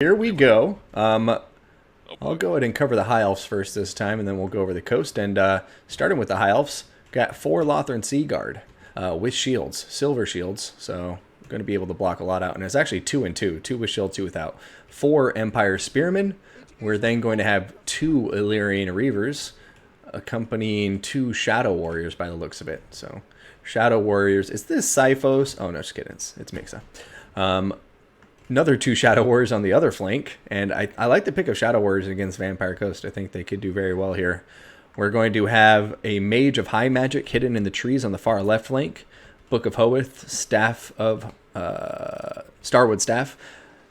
Here we go. I'll go ahead and cover the High Elves first this time, and then we'll go over the coast. And starting with the High Elves, got 4 Lothran Sea Guard with shields, silver shields. So I'm going to be able to block a lot out. And it's actually 2 and 2, 2 with shield, 2 without. 4 Empire Spearmen. We're then going to have 2 Illyrian Reavers, accompanying 2 Shadow Warriors by the looks of it. So Shadow Warriors. Is this Siphos? Oh no, just kidding. It's Migsa. Another 2 Shadow Warriors on the other flank, and I like the pick of Shadow Warriors against Vampire Coast. I think they could do very well here. We're going to have a Mage of High Magic hidden in the trees on the far left flank, Book of Hoeth, Staff of Starwood Staff,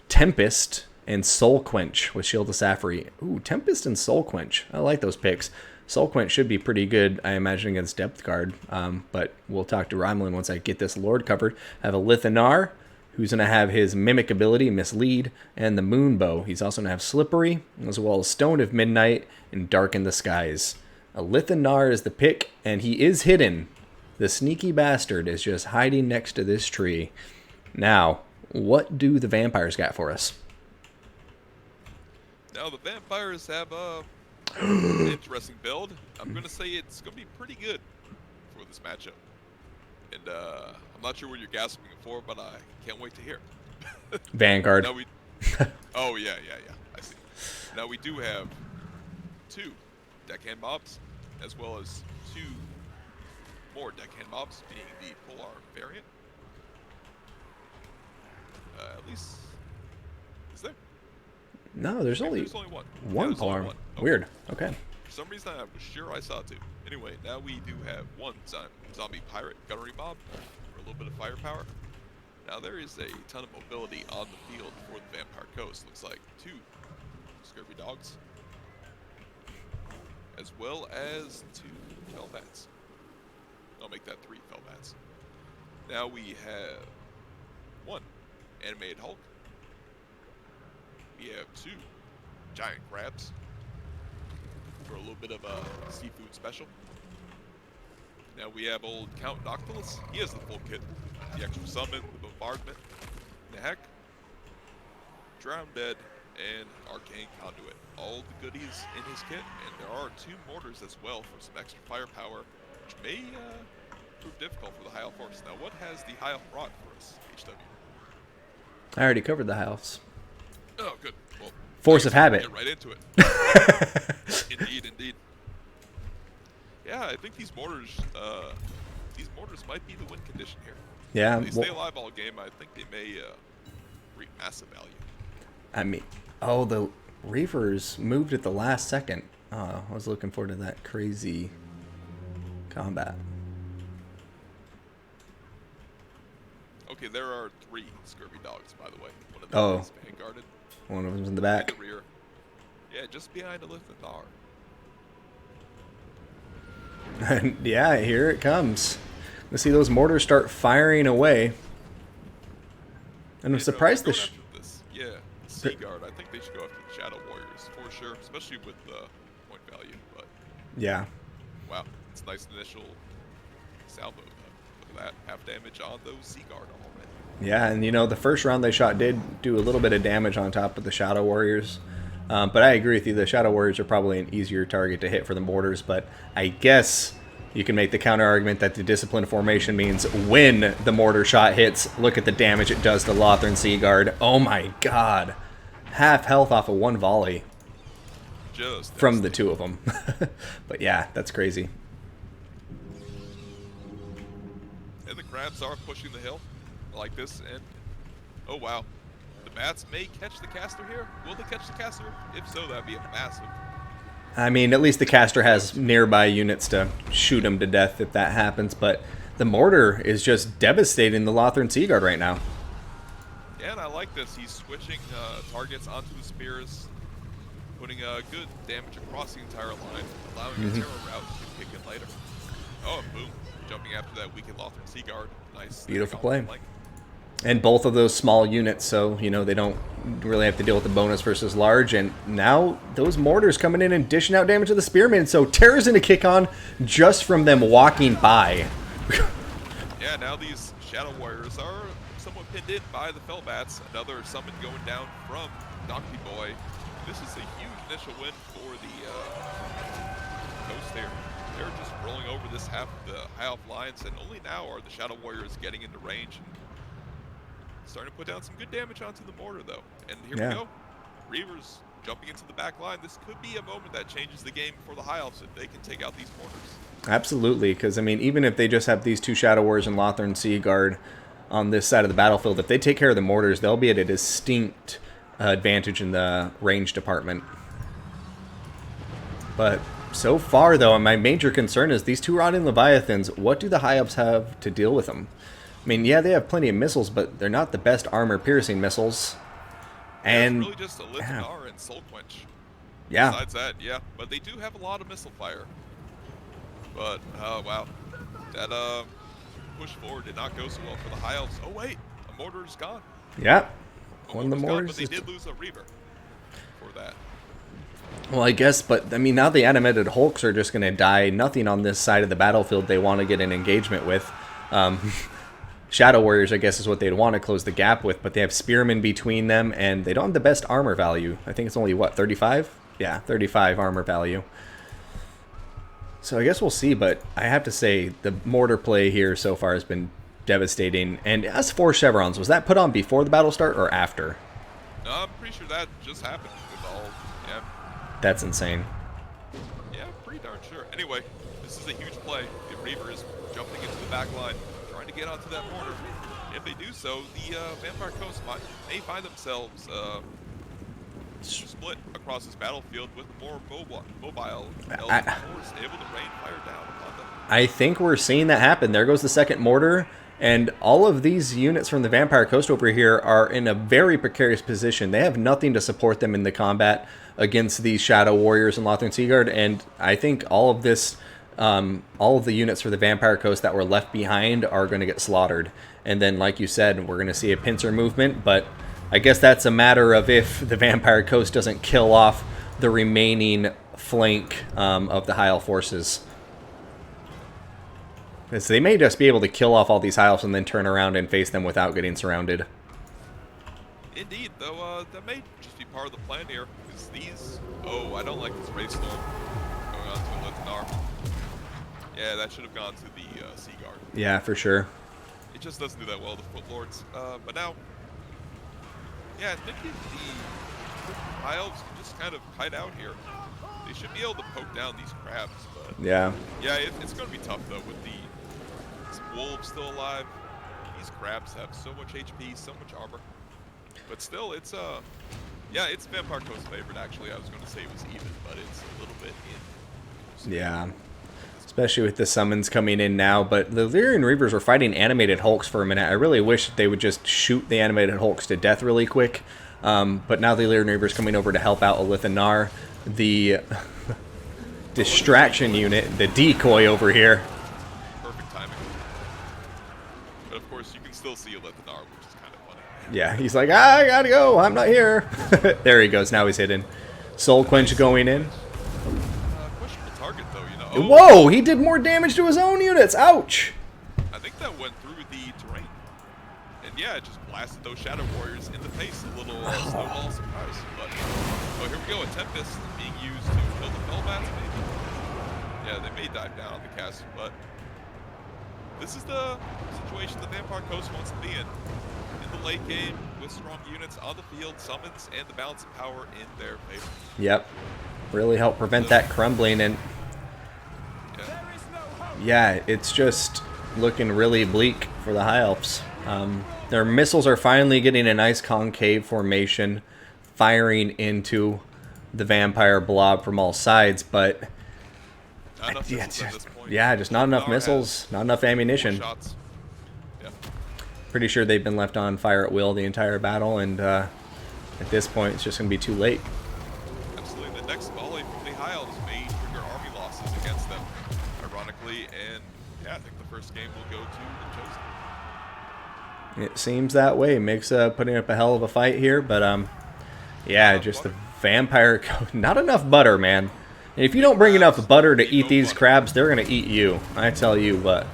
Tempest, and Soul Quench with Shield of Sapphire. Ooh, Tempest and Soul Quench. I like those picks. Soul Quench should be pretty good, I imagine, against Depth Guard, but we'll talk to Rymelin once I get this Lord covered. I have a Lithanar, who's going to have his Mimic ability, Mislead, and the Moon Bow. He's also going to have Slippery, as well as Stone of Midnight and Darken the Skies. A Lithanar is the pick, and he is hidden. The sneaky bastard is just hiding next to this tree. Now, what do the vampires got for us? Now, the vampires have an interesting build. I'm going to say it's going to be pretty good for this matchup. And I'm not sure what you're gasping for, but I can't wait to hear. Vanguard. Oh, yeah. I see. Now, we do have 2 deckhand mobs, as well as 2 more deckhand mobs, being the Polar variant. At least, is there? No, there's only one. One Polar. Only one. Okay. Weird. Okay. For some reason, I was sure I saw 2. Anyway, now we do have 1 zombie pirate gunnery mob for a little bit of firepower. Now there is a ton of mobility on the field for the Vampire Coast. Looks like 2 scurvy dogs, as well as 2 Felbats. I'll make that 3 Felbats. Now we have 1 animated Hulk. We have 2 giant crabs for a little bit of a seafood special. Now we have old Count Noctilus. He has the full kit. The extra summon, the bombardment, the heck, Drown Dead, and Arcane Conduit. All the goodies in his kit, and there are 2 mortars as well for some extra firepower, which may prove difficult for the High Elf force. Now what has the High Elf brought for us, HW? I already covered the High Elves. Oh, good. Well, Force of habit. Get right into it. Indeed. Yeah, I think these mortars might be the win condition here. Yeah. If they stay alive all game, I think they may reap massive value. I mean, oh, the Reavers moved at the last second. I was looking forward to that crazy combat. Okay, there are 3 scurvy dogs, by the way. One of them is vanguarded. One of them's in the back. In the rear. Yeah, just behind the Lithanar. Yeah, here it comes. Let's see those mortars start firing away. And I'm surprised this. Yeah, Sea Guard. I think they should go after the Shadow Warriors for sure, especially with the point value. But yeah. Wow, it's a nice initial salvo. Look at that, half damage on those Sea Guard already. Yeah, and the first round they shot did do a little bit of damage on top of the Shadow Warriors. But I agree with you, the Shadow Warriors are probably an easier target to hit for the mortars, but I guess you can make the counter argument that the disciplined formation means when the mortar shot hits, look at the damage it does to Lothran Sea Guard. Oh my god. Half health off of 1 volley. Just from the 2 of them. But yeah, that's crazy. And the crabs are pushing the hill like this, and oh wow. The bats may catch the caster here. Will they catch the caster? If so, that'd be a massive. I mean, at least the caster has nearby units to shoot him to death if that happens, but the mortar is just devastating the Lothran Sea Guard right now. Yeah, and I like this. He's switching targets onto the spears, putting good damage across the entire line, allowing the terror route to kick in later. Oh, and boom. Jumping after that weakened Lothran Sea Guard. Nice. Beautiful play. And both of those small units, so, they don't really have to deal with the bonus versus large. And now those mortars coming in and dishing out damage to the spearmen. So terror's in a kick on just from them walking by. Yeah, now these Shadow Warriors are somewhat pinned in by the Fellbats. Another summon going down from Donkey Boy. This is a huge initial win for the Coast there. They're just rolling over this half of the High Elf lines, and only now are the Shadow Warriors getting into range and starting to put down some good damage onto the mortar, though. And here we go. Reavers jumping into the back line. This could be a moment that changes the game for the High Elves if they can take out these mortars. Absolutely, because, I mean, even if they just have these two Shadow Warriors and Lothern Sea Guard on this side of the battlefield, if they take care of the mortars, they'll be at a distinct advantage in the range department. But so far, though, my major concern is these two Rotting Leviathans. What do the High Elves have to deal with them? I mean, yeah, they have plenty of missiles, but they're not the best armor-piercing missiles. And it's really just a Lithanar and Soul Quench. Yeah. Besides that, yeah. But they do have a lot of missile fire. But, wow. That push forward did not go so well for the High Elves. Oh, wait. A mortar is gone. Yeah. One of the mortars. But they did lose a Reaver for that. Well, I guess, but, I mean, now the animated Hulks are just going to die. Nothing on this side of the battlefield they want to get an engagement with. Shadow Warriors, I guess, is what they'd want to close the gap with, but they have Spearmen between them, and they don't have the best armor value. I think it's only, what, 35? Yeah, 35 armor value. So I guess we'll see, but I have to say, the mortar play here so far has been devastating. And as for chevrons, was that put on before the battle start or after? No, I'm pretty sure that just happened with all, yeah. That's insane. Yeah, pretty darn sure. Anyway, this is a huge play. The Reaver is jumping into the back line, trying to get onto that mortar. If they do so, the Vampire Coast may find themselves split across this battlefield with more mobile Elven force able to rain fire down upon them. I think we're seeing that happen. There goes the second mortar, and all of these units from the Vampire Coast over here are in a very precarious position. They have nothing to support them in the combat against these Shadow Warriors and Lothern Sea Guard, and I think all of this, all of the units for the Vampire Coast that were left behind are going to get slaughtered. And then, like you said, we're going to see a pincer movement, but I guess that's a matter of if the Vampire Coast doesn't kill off the remaining flank of the High Elf forces. Because they may just be able to kill off all these High Elves and then turn around and face them without getting surrounded. Indeed, though, that may just be part of the plan here. Because these... Oh, I don't like this Wraith Storm going on to Lithanar. Yeah, that should have gone to the Sea Guard. Yeah, for sure. It just doesn't do that well, the Foot Lords. But now... Yeah, thinking the High Elves can just kind of hide out here. They should be able to poke down these crabs, but... Yeah. Yeah, it's going to be tough, though, with the wolves still alive. These crabs have so much HP, so much armor. But still, it's, yeah, it's Vampire Coast's favorite, actually. I was going to say it was even, but it's a little bit in. Yeah. Especially with the summons coming in now, but the Lyrian Reavers were fighting animated Hulks for a minute. I really wish they would just shoot the animated Hulks to death really quick. But now the Lyrian Reavers coming over to help out Lithanar. The distraction unit, the decoy over here. Perfect timing. But of course, you can still see Lithanar, which is kind of funny. Yeah, he's like, I gotta go, I'm not here. There he goes, now he's hidden. Soul Quench going in. Questionable target, though, you know. Whoa, he did more damage to his own units, ouch! I think that went through the terrain. And yeah, it just blasted those Shadow Warriors in the face. A little snowball surprise. But, oh, here we go, a Tempest being used to kill the Fellbats, maybe? Yeah, they may dive down on the castle, but this is the situation the Vampire Coast wants to be in. In the late game, with strong units on the field, summons, and the balance of power in their favor. Yep. Really help prevent that crumbling, and yeah, it's just looking really bleak for the High Elves. Their missiles are finally getting a nice concave formation, firing into the vampire blob from all sides, but just not enough missiles, not enough ammunition. Pretty sure they've been left on fire at will the entire battle, and at this point, it's just going to be too late. Absolutely. The next volley from the High Elves may trigger army losses against them, ironically, and yeah, I think the first game will go to the Chosen. It seems that way. Migsa putting up a hell of a fight here, but yeah, just the vampire, not enough butter, man. And if you don't bring enough butter to eat these crabs, they're going to eat you. I tell you what.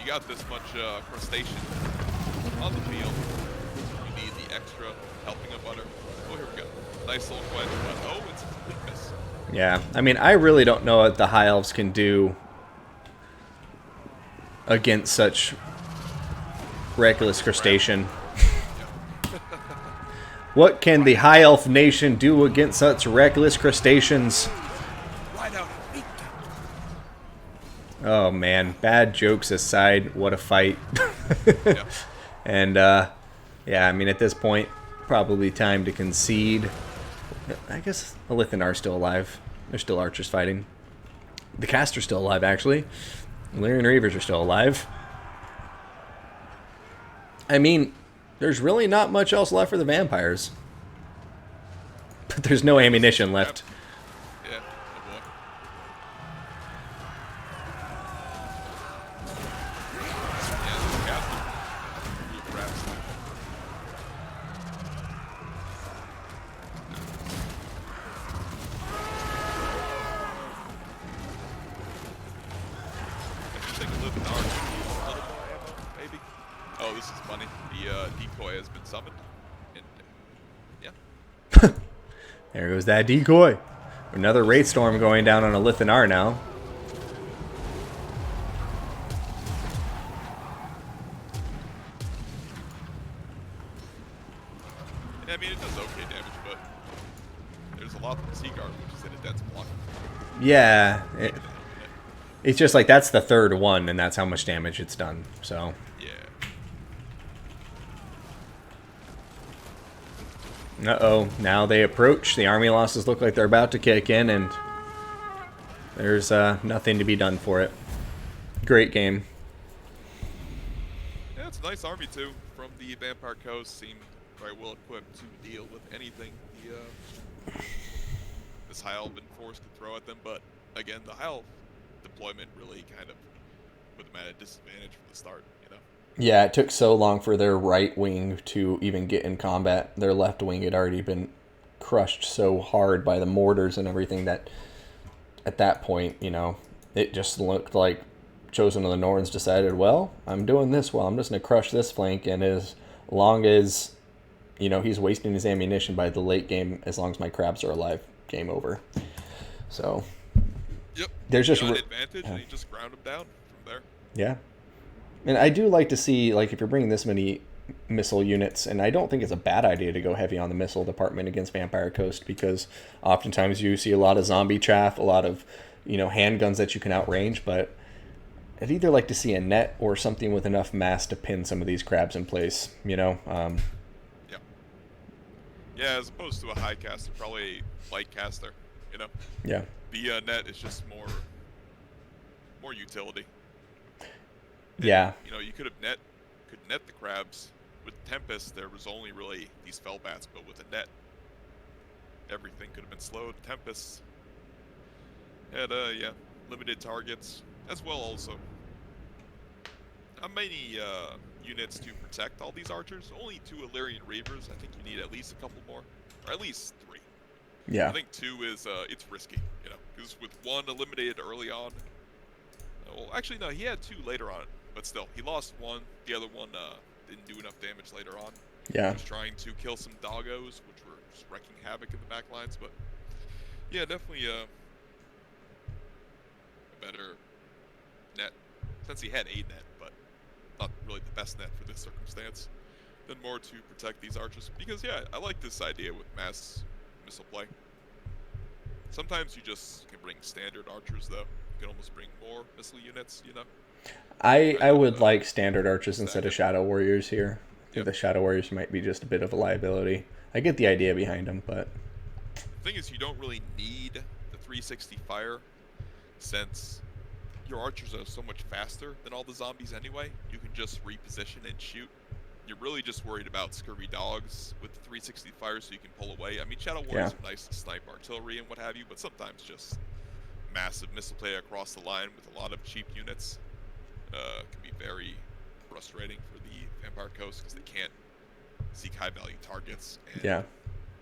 You got this much crustacean on the field, you need the extra helping of butter. Oh, here we go. Nice little quench, but oh, it's a complete miss. Yeah, I mean, I really don't know what the High Elves can do against such reckless crustacean. What can the High Elf Nation do against such reckless crustaceans? Right out. Oh man, bad jokes aside, what a fight. Yeah. And yeah, I mean at this point, probably time to concede. I guess the Lithinar are still alive. There's still archers fighting. The Caster's still alive, actually. Lyrian Reavers are still alive. I mean, there's really not much else left for the vampires. But there's no ammunition left. Yeah. Oh boy. Yeah, Caster. Perhaps. I think a little bit more ammo, maybe. Oh, this is funny. The decoy has been summoned. And, yeah. There goes that decoy. Another Wraith Storm going down on a Lithinar now. Yeah, I mean, it does okay damage, but there's a lot from Seaguard, which is in a dense block. Yeah. It's just like that's the third one, and that's how much damage it's done. So. Yeah. Uh-oh. Now they approach. The army losses look like they're about to kick in, and there's nothing to be done for it. Great game. Yeah, it's a nice army, too, from the Vampire Coast. Seemed very well equipped to deal with anything this High Elf force could throw at them. But, again, the High Elf deployment really kind of put them at a disadvantage from the start, you know? Yeah, it took so long for their right wing to even get in combat. Their left wing had already been crushed so hard by the mortars and everything that at that point, you know, it just looked like Chosen of the Norns decided, well, I'm doing this well. I'm just going to crush this flank, and as long as, you know, he's wasting his ammunition by the late game, as long as my crabs are alive, game over. So, yep. There's just an advantage, and he just ground him down from there. Yeah. And I do like to see, like, if you're bringing this many missile units, and I don't think it's a bad idea to go heavy on the missile department against Vampire Coast, because oftentimes you see a lot of zombie chaff, a lot of, you know, handguns that you can outrange, but I'd either like to see a net or something with enough mass to pin some of these crabs in place, you know? Yeah. Yeah, as opposed to a high caster, probably a light caster, you know? Yeah. The net is just more utility. And, yeah. You know, you could net the crabs. With Tempest, there was only really these fell bats, but with a net, everything could have been slowed. Tempest had, limited targets as well also. Not many units to protect all these archers. Only 2 Illyrian Reavers. I think you need at least a couple more, or at least 3. Yeah. I think 2 is, it's risky, you know, because with 1 eliminated early on, well, actually, no, he had 2 later on, but still, he lost 1. The other one didn't do enough damage later on. Yeah. He was trying to kill some doggos, which were just wrecking havoc in the back lines, but yeah, definitely a better net, since he had a net, but not really the best net for this circumstance. Then more to protect these archers, because yeah, I like this idea with mass missile play. Sometimes you just can bring standard archers, though. You can almost bring more missile units, you know? I would like standard archers instead of Shadow Warriors here. I think Yep. the Shadow Warriors might be just a bit of a liability. I get the idea behind them, but... The thing is, you don't really need the 360 fire, since your archers are so much faster than all the zombies anyway. You can just reposition and shoot. You're really just worried about scurvy dogs with the 360 fire, so you can pull away. I mean, Shadow Warriors are nice to snipe artillery and what have you, but sometimes just massive missile play across the line with a lot of cheap units can be very frustrating for the Vampire Coast, because they can't seek high value targets. And Yeah.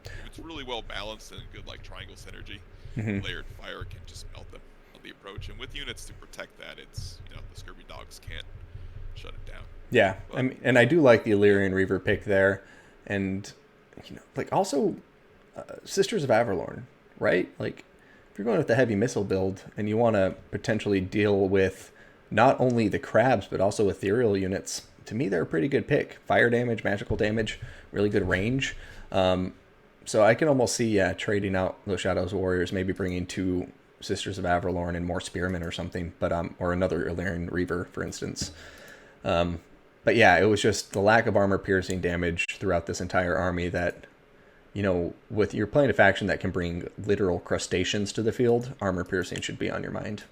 if it's really well balanced and good, like triangle synergy, Mhm. layered fire can just melt them on the approach. And with units to protect that, it's, you know, the scurvy dogs can't shut it down. Yeah, But I mean, and I do like the Illyrian Reaver pick there, and like also Sisters of Avalorn, right? Like if you're going with the heavy missile build and you want to potentially deal with not only the crabs but also ethereal units, to me they're a pretty good pick. Fire damage, magical damage, really good range. So I can almost see trading out those Shadows Warriors, maybe bringing 2 Sisters of Avalorn and more Spearmen or something, but or another Illyrian Reaver, for instance. But yeah, it was just the lack of armor piercing damage throughout this entire army that, with you're playing a faction that can bring literal crustaceans to the field, armor piercing should be on your mind.